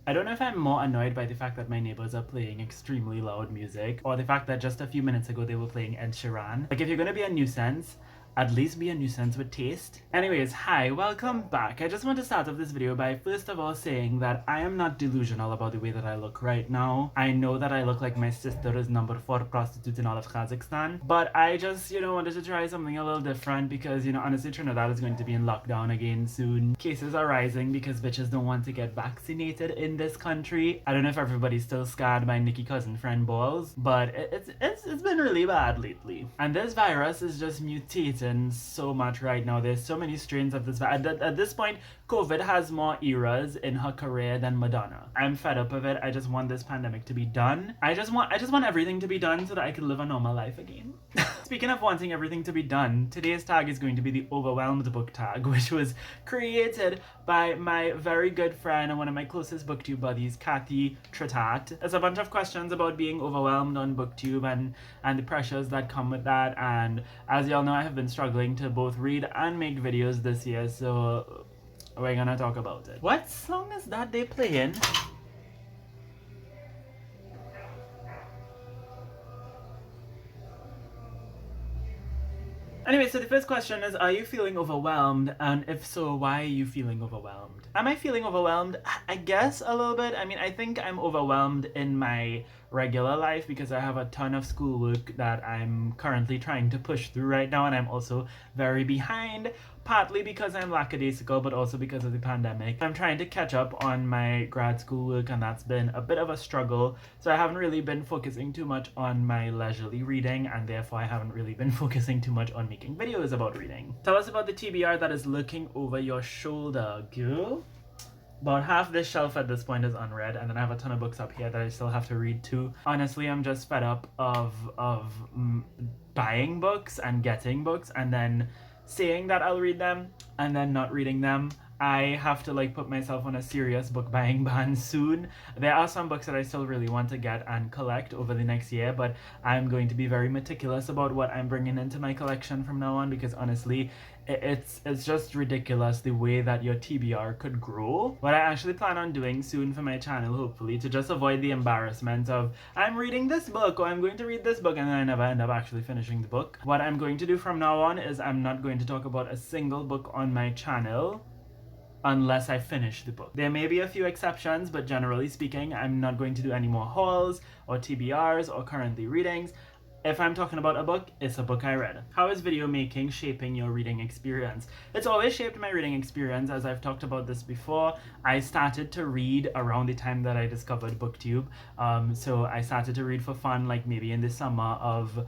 I don't know if I'm more annoyed by the fact that my neighbors are playing extremely loud music or the fact that just a few minutes ago they were playing Ed Sheeran. Like, if you're gonna be a nuisance, at least be a nuisance with taste. Anyways, hi, welcome back. I just want to start off this video by first of all saying that I am not delusional about the way that I look right now. I know that I look like my sister is number 4 prostitute in all of Kazakhstan, but I just, wanted to try something a little different because, honestly, Trinidad is going to be in lockdown again soon. Cases are rising because bitches don't want to get vaccinated in this country. I don't know if everybody's still scarred by Nikki cousin friend balls, but it's been really bad lately. And this virus is just mutating so much right now. There's so many strains of this. At this point, COVID has more eras in her career than Madonna. I'm fed up of it. I just want this pandemic to be done. I just want everything to be done so that I can live a normal life again. Speaking of wanting everything to be done, today's tag is going to be the overwhelmed book tag, which was created by my very good friend and one of my closest booktube buddies, Kathy Tritat. It's a bunch of questions about being overwhelmed on booktube and the pressures that come with that. And as y'all know, I have been struggling to both read and make videos this year, so we're gonna talk about it. What song is that they playing? Anyway, so the first question is, are you feeling overwhelmed? And if so, why are you feeling overwhelmed? Am I feeling overwhelmed? I guess a little bit. I mean, I think I'm overwhelmed in my regular life because I have a ton of schoolwork that I'm currently trying to push through right now, and I'm also very behind, partly because I'm lackadaisical, but also because of the pandemic. I'm trying to catch up on my grad school work, and that's been a bit of a struggle, so I haven't really been focusing too much on my leisurely reading, and therefore I haven't really been focusing too much on making videos about reading. Tell us about the TBR that is looking over your shoulder, girl. About half this shelf at this point is unread, and then I have a ton of books up here that I still have to read too. Honestly, I'm just fed up of buying books and getting books and then saying that I'll read them and then not reading them. I have to put myself on a serious book buying ban soon. There are some books that I still really want to get and collect over the next year, but I'm going to be very meticulous about what I'm bringing into my collection from now on, because honestly, it's just ridiculous the way that your TBR could grow. What I actually plan on doing soon for my channel, hopefully, to just avoid the embarrassment of I'm reading this book or I'm going to read this book and then I never end up actually finishing the book. What I'm going to do from now on is I'm not going to talk about a single book on my channel unless I finish the book. There may be a few exceptions, but generally speaking, I'm not going to do any more hauls or TBRs or currently readings. If I'm talking about a book, it's a book I read. How is video making shaping your reading experience? It's always shaped my reading experience, as I've talked about this before. I started to read around the time that I discovered BookTube. So I started to read for fun, maybe in the summer of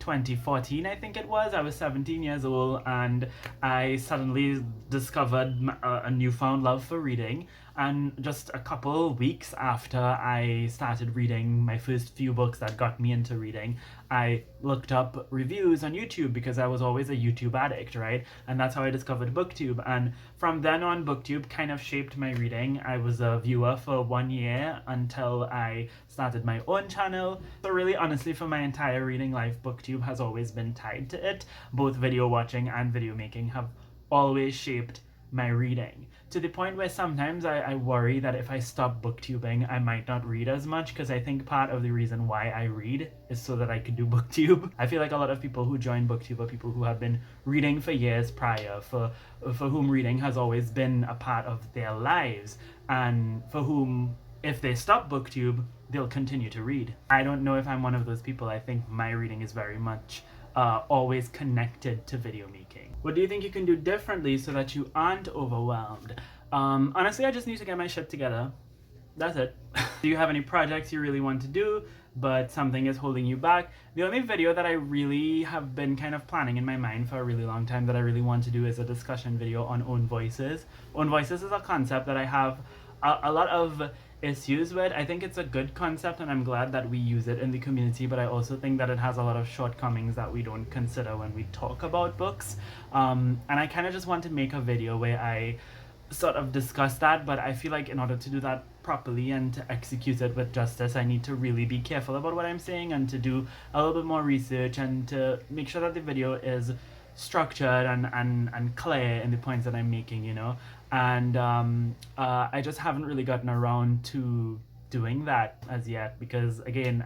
2014, I think it was. I was 17 years old and I suddenly discovered a newfound love for reading. And just a couple weeks after I started reading my first few books that got me into reading, I looked up reviews on YouTube because I was always a YouTube addict, right? And that's how I discovered BookTube. And from then on, BookTube kind of shaped my reading. I was a viewer for 1 year until I started my own channel. So really, honestly, for my entire reading life, BookTube has always been tied to it. Both video watching and video making have always shaped my reading, to the point where sometimes I worry that if I stop booktubing, I might not read as much, because I think part of the reason why I read is so that I could do booktube. I feel like a lot of people who join booktube are people who have been reading for years prior, for whom reading has always been a part of their lives, and for whom, if they stop booktube, they'll continue to read. I don't know if I'm one of those people. I think my reading is very much always connected to video making. What do you think you can do differently so that you aren't overwhelmed? Honestly, I just need to get my shit together. That's it. Do you have any projects you really want to do, but something is holding you back? The only video that I really have been kind of planning in my mind for a really long time that I really want to do is a discussion video on own voices. Own voices is a concept that I have a lot of issues with. I think it's a good concept and I'm glad that we use it in the community, but I also think that it has a lot of shortcomings that we don't consider when we talk about books. And I kind of just want to make a video where I sort of discuss that, but I feel like in order to do that properly and to execute it with justice, I need to really be careful about what I'm saying and to do a little bit more research and to make sure that the video is structured and clear in the points that I'm making, and I just haven't really gotten around to doing that as yet because again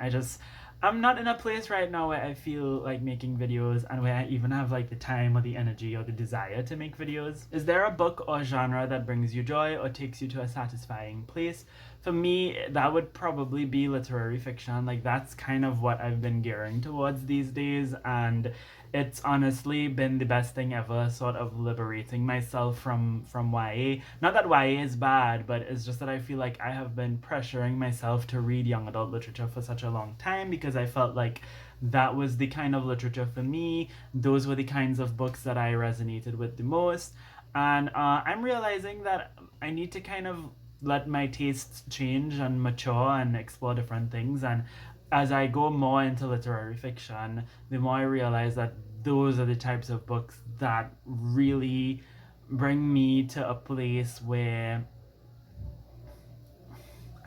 I'm not in a place right now where I feel like making videos and where I even have like the time or the energy or the desire to make videos. Is there a book or genre that brings you joy or takes you to a satisfying place? For me, that would probably be literary fiction. Like that's kind of what I've been gearing towards these days, and it's honestly been the best thing ever, sort of liberating myself from YA. Not that YA is bad, but it's just that I feel like I have been pressuring myself to read young adult literature for such a long time because I felt like that was the kind of literature for me. Those were the kinds of books that I resonated with the most. And I'm realizing that I need to kind of let my tastes change and mature and explore different things. And as I go more into literary fiction, the more I realize that those are the types of books that really bring me to a place where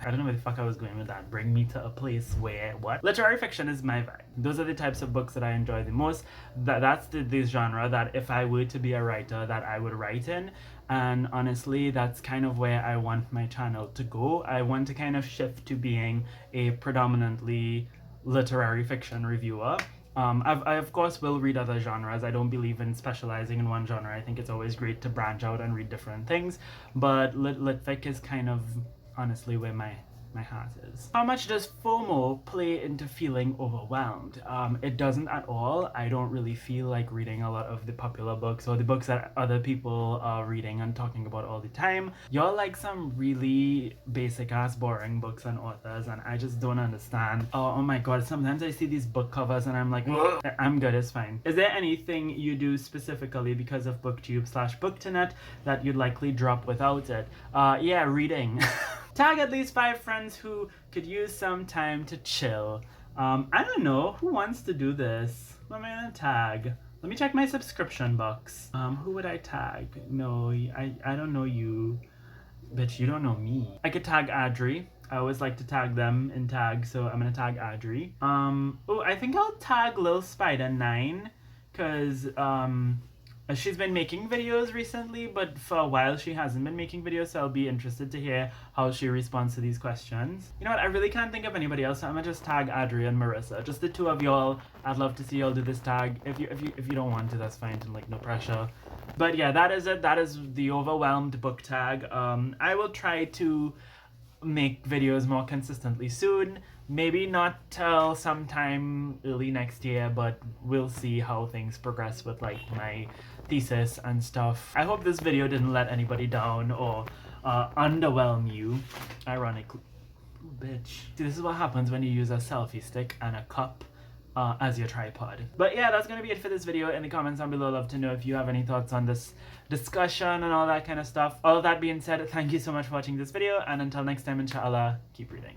I don't know where the fuck I was going with that. Bring me to a place where what? Literary fiction is my vibe. Those are the types of books that I enjoy the most. That's the genre that if I were to be a writer that I would write in. And honestly, that's kind of where I want my channel to go. I want to kind of shift to being a predominantly literary fiction reviewer. I of course will read other genres. I don't believe in specializing in one genre. I think it's always great to branch out and read different things. But litfic is kind of honestly where my heart is. How much does FOMO play into feeling overwhelmed? It doesn't at all. I don't really feel like reading a lot of the popular books or the books that other people are reading and talking about all the time. Y'all like some really basic ass boring books and authors and I just don't understand. Oh my god, sometimes I see these book covers and I'm like, I'm good, it's fine. Is there anything you do specifically because of booktube/booktonet that you'd likely drop without it? Yeah, reading. Tag at least 5 friends who could use some time to chill. I don't know. Who wants to do this? Who am I gonna tag? Let me check my subscription box. Who would I tag? No, I don't know you. Bitch, you don't know me. I could tag Adri. I always like to tag them in tags, so I'm gonna tag Adri. Oh, I think I'll tag Lil Spider 9, cause she's been making videos recently, but for a while she hasn't been making videos, so I'll be interested to hear how she responds to these questions. You know what, I really can't think of anybody else, so I'm gonna just tag Adri and Marisa. Just the two of y'all. I'd love to see y'all do this tag. If you don't want to, that's fine, and like no pressure. But yeah, that is it. That is the overwhelmed book tag. I will try to make videos more consistently soon. Maybe not till sometime early next year, but we'll see how things progress with like my thesis and stuff. I hope this video didn't let anybody down or underwhelm you. Ironically. Ooh, bitch. See, this is what happens when you use a selfie stick and a cup as your tripod. But yeah, that's gonna be it for this video. In the comments down below, I'd love to know if you have any thoughts on this discussion and all that kind of stuff. All of that being said, thank you so much for watching this video, and until next time, inshallah, keep reading.